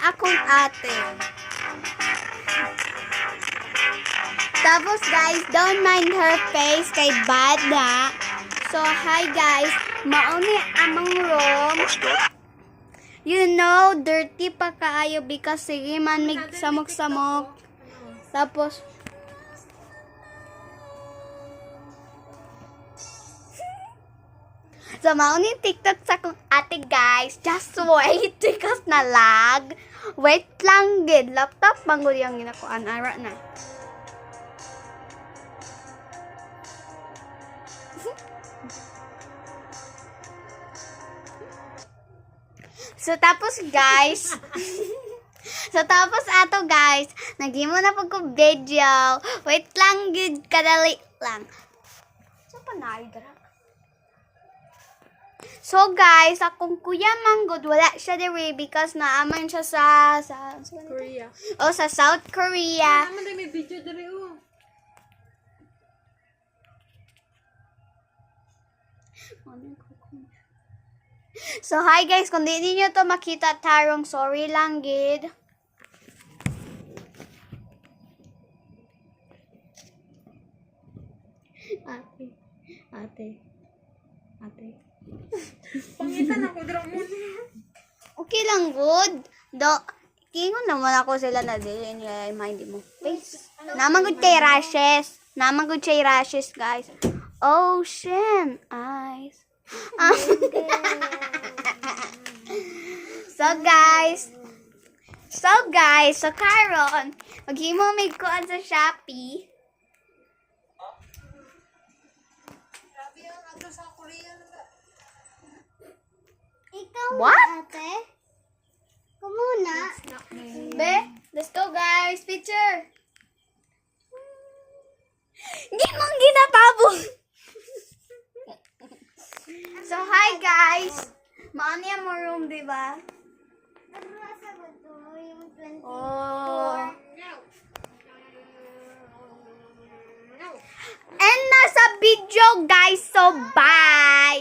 akong ate. Tapos guys, don't mind her face kay bad na. So hi guys, mauni among room. You know, dirty pa kaayo because sige man mig samok-samok. Tapos so, mauni TikTok sa kong ate guys. Just wait because na lag. Wait lang gid. Laptop manggod yung ginakuan. Ara na. So, tapos guys. So, tapos ato guys. Nagimo na po ko video. Wait lang gid. Kadali lang. So, panay dara. So guys, akong kuya manggod wala siya diri because naaman siya sa Korea. Oh, sa South Korea. Naman may video diri oh. So hi guys, kung di niyo to makita tarong, sorry lang gid. Ate. Pangitan ako dira mo. Okay lang good. Kingon naman ako sila na dili nila mind mo. Face. Naman gud kay rashes. Naman gud kay rashes, guys. Ocean eyes. So karon, maghimo mig kuan sa Shopee. Grabe ang ato sa Korea na. Ikaw what? Ate? Kumuna. Be, let's go guys. Picture. Gimong ginatabong. So hi guys. Maani ang mo room, di ba? Oh. And nasa video guys. So bye.